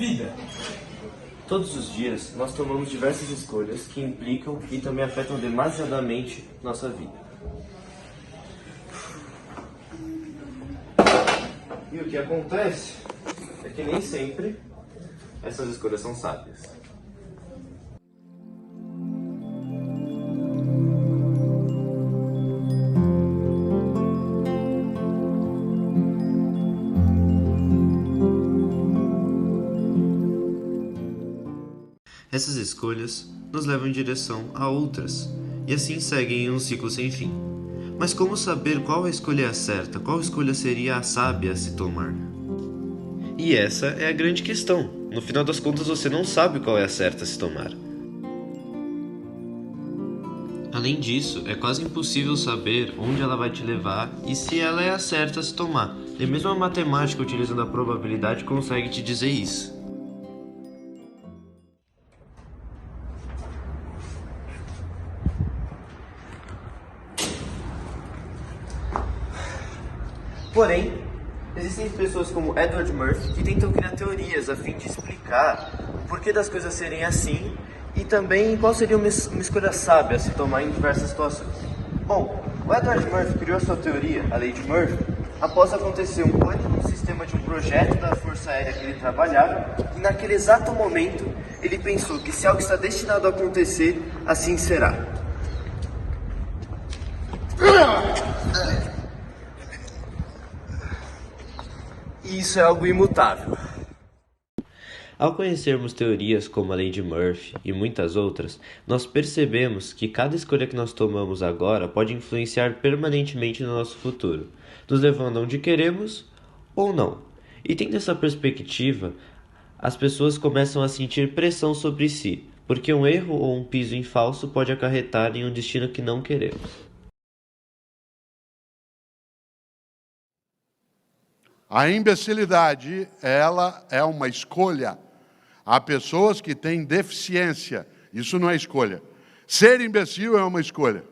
Vida. Todos os dias, nós tomamos diversas escolhas que implicam e também afetam demasiadamente nossa vida. E o que acontece é que nem sempre essas escolhas são sábias. Essas escolhas nos levam em direção a outras, e assim seguem em um ciclo sem fim. Mas como saber qual a escolha é a certa, qual escolha seria a sábia a se tomar? E essa é a grande questão. No final das contas, você não sabe qual é a certa a se tomar. Além disso, é quase impossível saber onde ela vai te levar e se ela é a certa a se tomar. E mesmo a matemática, utilizando a probabilidade, consegue te dizer isso. Porém, existem pessoas como Edward Murphy que tentam criar teorias a fim de explicar o porquê das coisas serem assim e também qual seria uma escolha sábia a se tomar em diversas situações. Bom, o Edward Murphy criou a sua teoria, a lei de Murphy, após acontecer um pânico no sistema de um projeto da Força Aérea que ele trabalhava e naquele exato momento ele pensou que se algo está destinado a acontecer, assim será. E isso é algo imutável. Ao conhecermos teorias como a lei de Murphy e muitas outras, nós percebemos que cada escolha que nós tomamos agora pode influenciar permanentemente no nosso futuro, nos levando onde queremos ou não. E tendo essa perspectiva, as pessoas começam a sentir pressão sobre si, porque um erro ou um piso em falso pode acarretar em um destino que não queremos. A imbecilidade, ela é uma escolha. Há pessoas que têm deficiência. Isso não é escolha. Ser imbecil é uma escolha.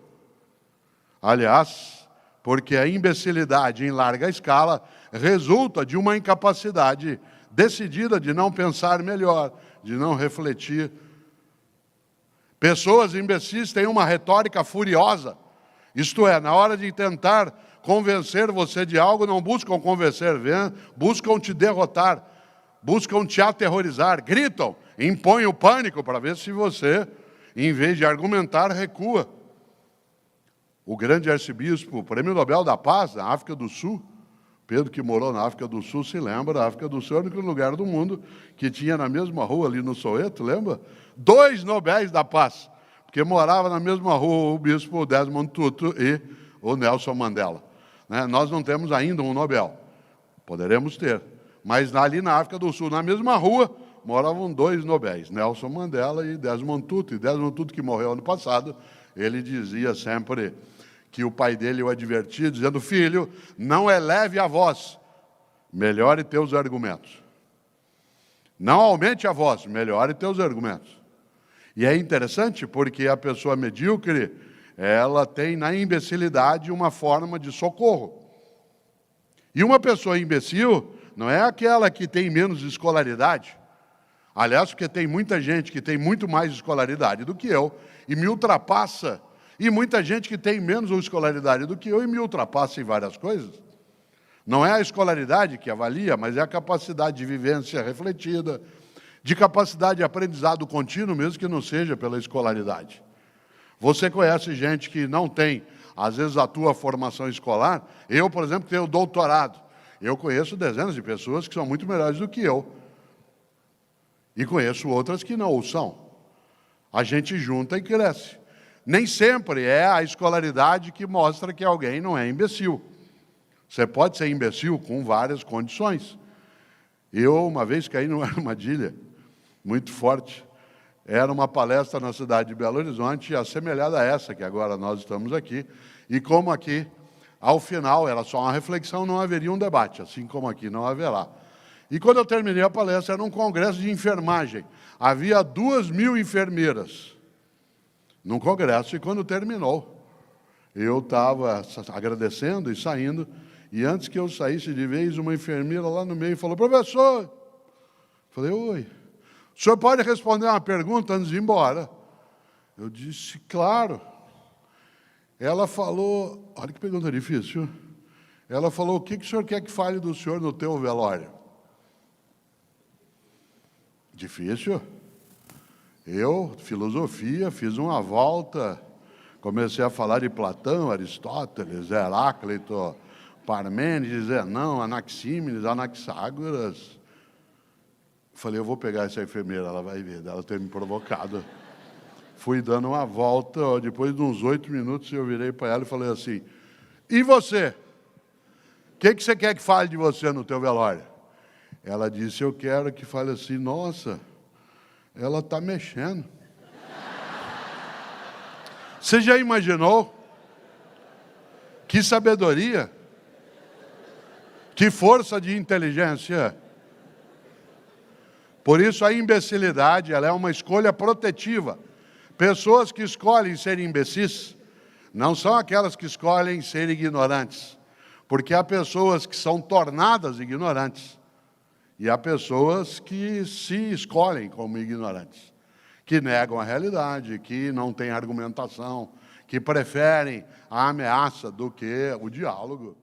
Aliás, porque a imbecilidade em larga escala resulta de uma incapacidade decidida de não pensar melhor, de não refletir. Pessoas imbecis têm uma retórica furiosa. Isto é, na hora de tentar convencer você de algo, não buscam convencer, buscam te derrotar, buscam te aterrorizar, gritam, impõem o pânico para ver se você, em vez de argumentar, recua. O grande arcebispo, Prêmio Nobel da Paz, na África do Sul, Pedro, que morou na África do Sul, se lembra, a África do Sul é o único lugar do mundo que tinha na mesma rua, ali no Soweto, lembra? 2 Nobéis da Paz, porque morava na mesma rua o bispo Desmond Tutu e o Nelson Mandela. Nós não temos ainda um Nobel, poderemos ter, mas ali na África do Sul, na mesma rua, moravam 2 Nobéis, Nelson Mandela e Desmond Tutu. E Desmond Tutu, que morreu ano passado, ele dizia sempre que o pai dele o advertia, dizendo: filho, não eleve a voz, melhore teus argumentos. Não aumente a voz, melhore teus argumentos. E é interessante porque a pessoa medíocre, ela tem na imbecilidade uma forma de socorro. E uma pessoa imbecil não é aquela que tem menos escolaridade. Aliás, porque tem muita gente que tem muito mais escolaridade do que eu e me ultrapassa. E muita gente que tem menos escolaridade do que eu e me ultrapassa em várias coisas. Não é a escolaridade que avalia, mas é a capacidade de vivência refletida, de capacidade de aprendizado contínuo, mesmo que não seja pela escolaridade. Você conhece gente que não tem, às vezes, a tua formação escolar. Eu, por exemplo, tenho doutorado. Eu conheço dezenas de pessoas que são muito melhores do que eu. E conheço outras que não o são. A gente junta e cresce. Nem sempre é a escolaridade que mostra que alguém não é imbecil. Você pode ser imbecil com várias condições. Eu, uma vez, caí numa armadilha muito forte. Era uma palestra na cidade de Belo Horizonte, assemelhada a essa, que agora nós estamos aqui. E como aqui, ao final, era só uma reflexão, não haveria um debate, assim como aqui não haverá. E quando eu terminei a palestra, era um congresso de enfermagem. Havia 2.000 enfermeiras num congresso, e quando terminou, eu estava agradecendo e saindo, e antes que eu saísse de vez, uma enfermeira lá no meio falou: professor, Falei, oi, o senhor pode responder uma pergunta antes de ir embora? Eu disse, claro. Ela falou, olha que pergunta difícil. Ela falou, o que o senhor quer que fale do senhor no teu velório? Difícil. Eu, filosofia, fiz uma volta, comecei a falar de Platão, Aristóteles, Heráclito, Parmênides, Zenão, Anaxímenes, Anaxágoras. Falei, eu vou pegar essa enfermeira, ela vai ver, ela ter me provocado. Fui dando uma volta, depois de uns 8 minutos eu virei para ela e falei assim, e você? O que você quer que fale de você no teu velório? Ela disse, eu quero que fale assim, nossa, ela está mexendo. Você já imaginou? Que sabedoria? Que força de inteligência? Por isso a imbecilidade, ela é uma escolha protetiva. Pessoas que escolhem ser imbecis não são aquelas que escolhem ser ignorantes, porque há pessoas que são tornadas ignorantes e há pessoas que se escolhem como ignorantes, que negam a realidade, que não têm argumentação, que preferem a ameaça do que o diálogo.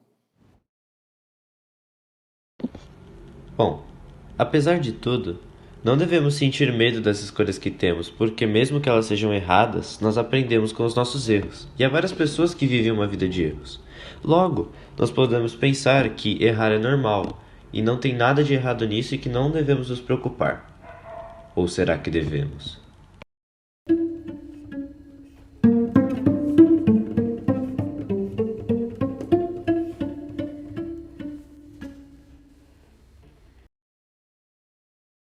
Bom, apesar de tudo, não devemos sentir medo das escolhas que temos, porque mesmo que elas sejam erradas, nós aprendemos com os nossos erros. E há várias pessoas que vivem uma vida de erros. Logo, nós podemos pensar que errar é normal, e não tem nada de errado nisso e que não devemos nos preocupar. Ou será que devemos?